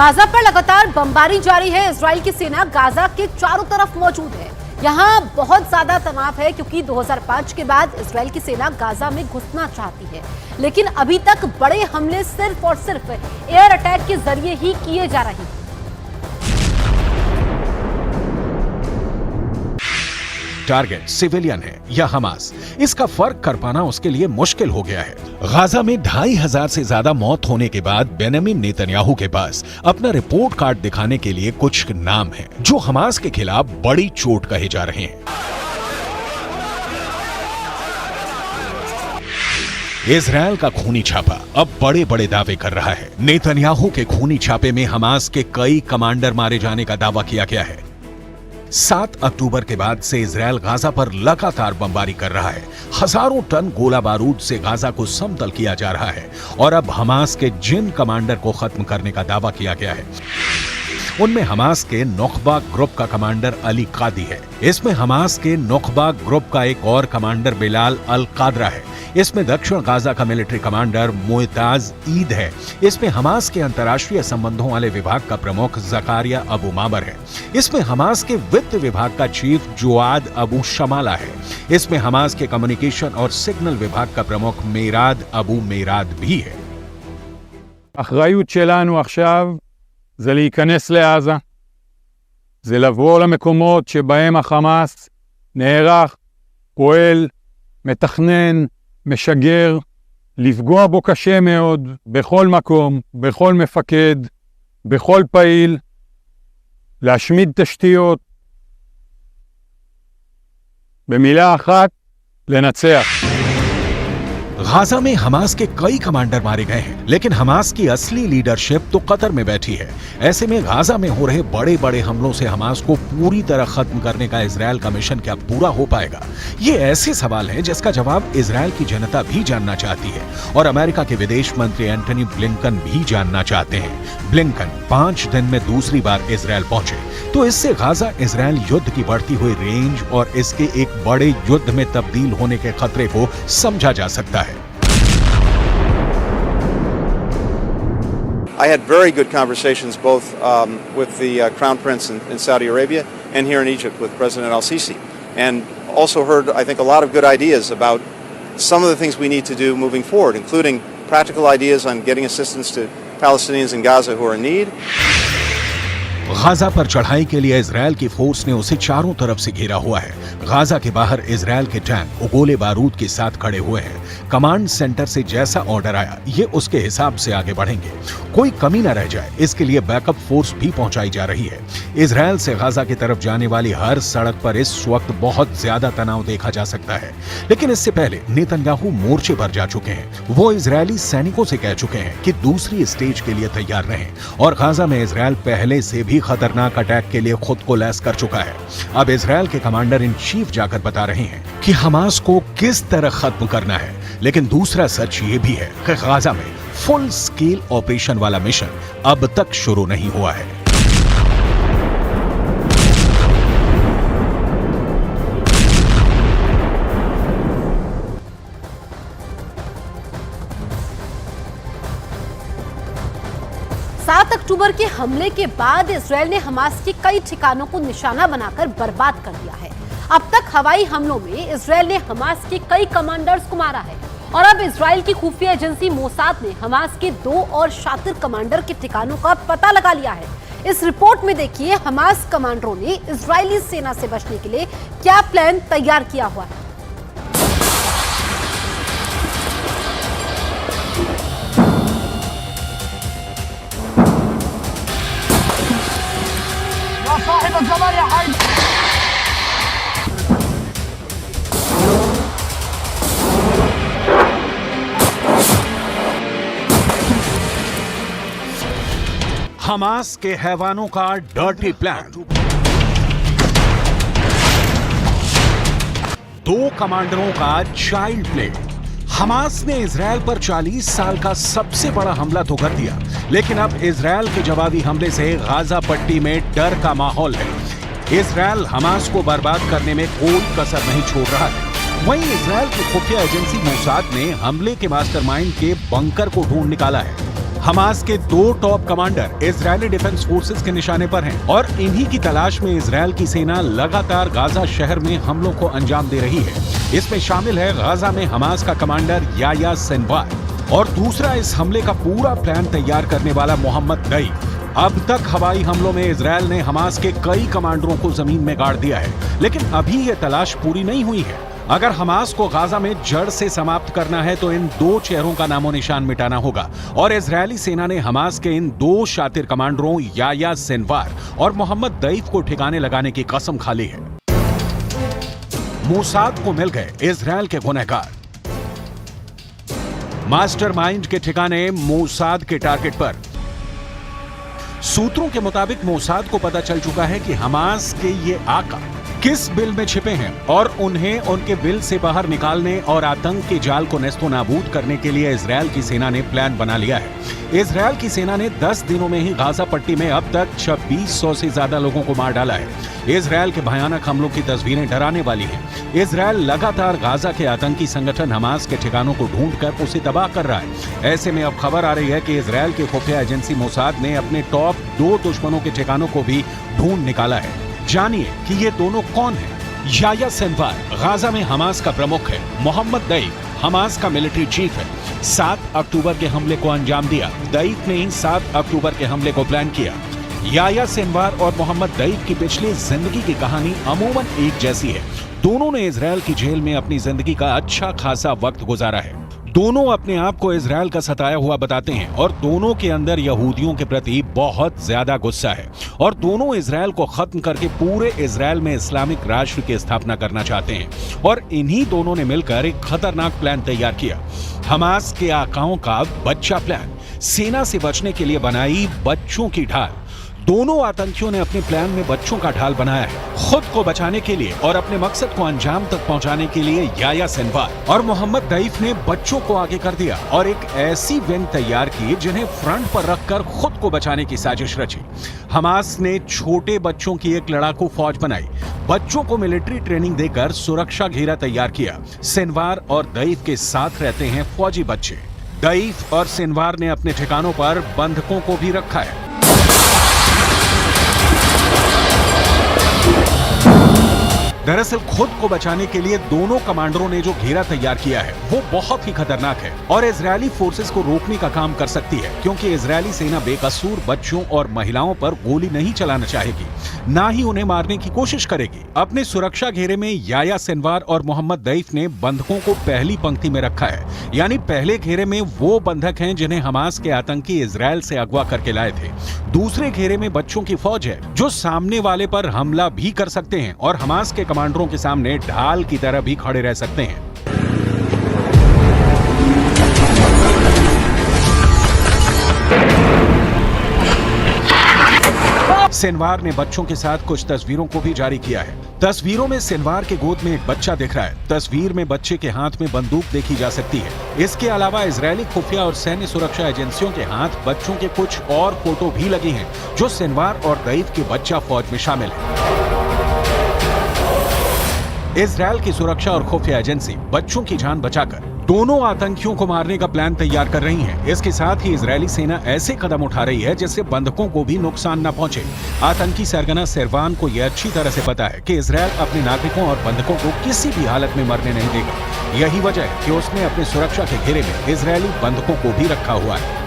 Gaza पर लगातार बमबारी जारी है। इजराइल की सेना गाजा के चारों तरफ मौजूद है। यहाँ बहुत ज्यादा तनाव है क्योंकि 2005 के बाद इजराइल की सेना गाजा में घुसना चाहती है, लेकिन अभी तक बड़े हमले सिर्फ और सिर्फ एयर अटैक के जरिए ही किए जा रहे हैं। टारगेट सिविलियन है या हमास, इसका फर्क कर पाना उसके लिए मुश्किल हो गया है। गाजा में 2500 से ज्यादा मौत होने के बाद बेंजामिन नेतन्याहू के पास अपना रिपोर्ट कार्ड दिखाने के लिए कुछ नाम हैं, जो हमास के खिलाफ बड़ी चोट कहे जा रहे हैं। इजरायल का खूनी छापा अब बड़े बड़े दावे कर रहा है। नेतन्याहू के खूनी छापे में हमास के कई कमांडर मारे जाने का दावा किया गया है। 7 अक्टूबर के बाद से इजरायल गाजा पर लगातार बमबारी कर रहा है। हजारों टन गोला बारूद से गाजा को समतल किया जा रहा है और अब हमास के जिन कमांडर को खत्म करने का दावा किया गया है, उनमें हमास के नुखबा ग्रुप का कमांडर अली कादी है। इसमें हमास के नुखबा ग्रुप का एक और कमांडर बिलाल अल कादरा है। इसमें दक्षिण गाजा का मिलिट्री कमांडर मोइताज ईद है। इसमें हमास के अंतर्राष्ट्रीय संबंधों वाले विभाग का प्रमुख जकारिया अबू माबर है। इसमें हमास के वित्त विभाग का चीफ जुआद अबू शमाला है। इसमें हमास के कम्युनिकेशन और सिग्नल विभाग का प्रमुख मेराद अबू मेराद भी है। האחריות שלנו עכשיו זה להיכנס לעזה, זה לבוא למקומות שבהם החמאס נערך, פועל, מתכנן, משגר, לפגוע בו קשה מאוד, בכל מקום, בכל מפקד, בכל פעיל, להשמיד תשתיות, במילה אחת, לנצח. गाजा में हमास के कई कमांडर मारे गए हैं, लेकिन हमास की असली लीडरशिप तो कतर में बैठी है। ऐसे में गाजा में हो रहे बड़े बड़े हमलों से हमास को पूरी तरह खत्म करने का इजरायल का मिशन क्या पूरा हो पाएगा? ये ऐसे सवाल हैं जिसका जवाब इजरायल की जनता भी जानना चाहती है और अमेरिका के विदेश मंत्री एंटनी ब्लिंकन भी जानना चाहते हैं। ब्लिंकन 5 दिन में दूसरी बार इजरायल पहुंचे, तो इससे गाजा इजरायल युद्ध की बढ़ती हुई रेंज और इसके एक बड़े युद्ध में तब्दील होने के खतरे को समझा जा सकता है। I had very good conversations both with the Crown Prince in Saudi Arabia and here in Egypt with President al-Sisi, and also heard, I think, a lot of good ideas about some of the things we need to do moving forward, including practical ideas on getting assistance to Palestinians in Gaza who are in need. Gaza पर चढ़ाई के लिए Israel की force ने उसे चारों तरफ से घेरा हुआ है। गाजा के बाहर इजरायल के टैंक गोले बारूद के साथ खड़े हुए हैं। कमांड सेंटर से जैसा ऑर्डर आया, ये उसके हिसाब से आगे बढ़ेंगे। कोई कमी न रह जाए, इसके लिए बैकअप फोर्स भी पहुंचाई जा रही है। इजरायल से गाजा की तरफ जाने वाली हर सड़क पर इस वक्त बहुत ज्यादा तनाव देखा जा सकता है, लेकिन इससे पहले नेतन्याहू मोर्चे पर जा चुके हैं। वो इजरायली सैनिकों से कह चुके हैं कि दूसरी स्टेज के लिए तैयार रहें और गाजा में इजरायल पहले से भी खतरनाक अटैक के लिए खुद को लैस कर चुका है। अब इजरायल के कमांडर इन चीफ जाकर बता रहे हैं कि हमास को किस तरह खत्म करना है, लेकिन दूसरा सच ये भी है कि गाजा में फुल स्केल ऑपरेशन वाला मिशन अब तक शुरू नहीं हुआ है। सात अक्टूबर के हमले के बाद इजरायल ने हमास के कई ठिकानों को निशाना बनाकर बर्बाद कर दिया है। अब तक हवाई हमलों में इजरायल ने हमास के कई कमांडर्स को मारा है और अब इजरायल की खुफिया एजेंसी मोसाद ने हमास के 2 और शातिर कमांडर के ठिकानों का पता लगा लिया है। इस रिपोर्ट में देखिए हमास कमांडरों ने इजरायली सेना से बचने के लिए क्या प्लान तैयार किया हुआ है। हमास के हैवानों का डर्टी प्लान। 2 कमांडरों का चाइल्ड प्ले। हमास ने इजरायल पर 40 साल का सबसे बड़ा हमला तो कर दिया, लेकिन अब इजरायल के जवाबी हमले से गाजा पट्टी में डर का माहौल है। इजरायल हमास को बर्बाद करने में कोई कसर नहीं छोड़ रहा है। वहीं इजरायल की खुफिया एजेंसी मोसाद ने हमले के मास्टरमाइंड के बंकर को ढूंढ निकाला है। हमास के 2 top commander Israeli defence forces के निशाने पर हैं और इन्हीं की तलाश में इजरायल की सेना लगातार गाजा शहर में हमलों को अंजाम दे रही है। इसमें शामिल है गाजा में हमास का कमांडर याह्या सिनवार और दूसरा इस हमले का पूरा प्लान तैयार करने वाला मोहम्मद दैफ। अब तक हवाई हमलों में इजरायल ने हमास के कई कमांडरों को जमीन में गाड़ दिया है, लेकिन अभी ये तलाश पूरी नहीं हुई है। अगर हमास को गाजा में जड़ से समाप्त करना है तो इन 2 चेहरों का नामो निशान मिटाना होगा और इजरायली सेना ने हमास के इन 2 शातिर कमांडरों याह्या सिनवार और मोहम्मद दैफ को ठिकाने लगाने की कसम खा ली है। मोसाद को मिल गए इजरायल के गुनहगार। मास्टरमाइंड के ठिकाने मोसाद के टारगेट पर। सूत्रों के मुताबिक मोसाद को पता चल चुका है कि हमास के ये आका किस बिल में छिपे हैं और उन्हें उनके बिल से बाहर निकालने और आतंक के जाल को नेस्तो नाबूद करने के लिए इजरायल की सेना ने प्लान बना लिया है। इजरायल की सेना ने 10 दिनों में ही गाजा पट्टी में अब तक 2600 से ज्यादा लोगों को मार डाला है। इजरायल के भयानक हमलों की तस्वीरें डराने वाली हैं। इजरायल लगातार गाजा के आतंकी संगठन हमास के ठिकानों को ढूंढकर उसे तबाह कर रहा है। ऐसे में अब खबर आ रही है कि इजरायल के खुफिया एजेंसी मोसाद ने अपने टॉप 2 दुश्मनों के ठिकानों को भी ढूंढ निकाला है। जानिए कि ये दोनों कौन हैं। याह्या सिनवार गाजा में हमास का प्रमुख है। मोहम्मद दैफ हमास का मिलिट्री चीफ है। 7 अक्टूबर के हमले को अंजाम दिया। दैफ ने ही 7 अक्टूबर के हमले को प्लान किया। याह्या सिनवार और मोहम्मद दैफ की पिछली जिंदगी की कहानी अमूमन एक जैसी है। दोनों ने इजरायल की जेल में अपनी जिंदगी का अच्छा खासा वक्त गुजारा है। दोनों अपने आप को इजरायल का सताया हुआ बताते हैं और दोनों के अंदर यहूदियों के प्रति बहुत ज्यादा गुस्सा है और दोनों इजरायल को खत्म करके पूरे इजरायल में इस्लामिक राष्ट्र की स्थापना करना चाहते हैं और इन्हीं दोनों ने मिलकर एक खतरनाक प्लान तैयार किया। हमास के आकाओं का बच्चा प्लान, सेना से बचने के लिए बनाई बच्चों की ढाल। दोनों आतंकियों ने अपने प्लान में बच्चों का ढाल बनाया है। खुद को बचाने के लिए और अपने मकसद को अंजाम तक पहुंचाने के लिए याह्या सिनवार और मोहम्मद दैफ ने बच्चों को आगे कर दिया और एक ऐसी विंग तैयार की जिन्हें फ्रंट पर रखकर खुद को बचाने की साजिश रची। हमास ने छोटे बच्चों की एक लड़ाकू फौज बनाई। बच्चों को मिलिट्री ट्रेनिंग देकर सुरक्षा घेरा तैयार किया। सिनवार और दैफ के साथ रहते हैं फौजी बच्चे। दैफ और सिनवार ने अपने ठिकानों पर बंधकों को भी रखा है। दरअसल खुद को बचाने के लिए दोनों कमांडरों ने जो घेरा तैयार किया है वो बहुत ही खतरनाक है और इजरायली फोर्सेस को रोकने का काम कर सकती है, क्योंकि इजरायली सेना बेकसूर बच्चों और महिलाओं पर गोली नहीं चलाना चाहेगी, ना ही उन्हें मारने की कोशिश करेगी। अपने सुरक्षा घेरे में याह्या सिनवार और मोहम्मद दैफ ने बंधकों को पहली पंक्ति में रखा है, यानी पहले घेरे में वो बंधक हैं जिन्हें हमास के आतंकी इजरायल से अगवा करके लाए थे। दूसरे घेरे में बच्चों की फौज है जो सामने वाले पर हमला भी कर सकते हैं और हमास के कमांडरों के सामने ढाल की तरह भी खड़े रह सकते हैं। सिनवार ने बच्चों के साथ कुछ तस्वीरों को भी जारी किया है। तस्वीरों में सिनवार के गोद में एक बच्चा दिख रहा है। तस्वीर में बच्चे के हाथ में बंदूक देखी जा सकती है। इसके अलावा इजरायली खुफिया और सैन्य सुरक्षा एजेंसियों के हाथ बच्चों के कुछ और फोटो भी लगी हैं जो सिनवार और दैफ के बच्चा फौज में शामिल है। इजरायल की सुरक्षा और खुफिया एजेंसी बच्चों की जान बचाकर दोनों आतंकियों को मारने का प्लान तैयार कर रही है। इसके साथ ही इजरायली सेना ऐसे कदम उठा रही है जिससे बंधकों को भी नुकसान न पहुंचे। आतंकी सरगना सिरवान को यह अच्छी तरह से पता है कि इजरायल अपने नागरिकों और बंधकों को किसी भी हालत में मरने नहीं देगा। यही वजह है कि उसने अपने सुरक्षा के घेरे में इजरायली बंधकों को भी रखा हुआ है।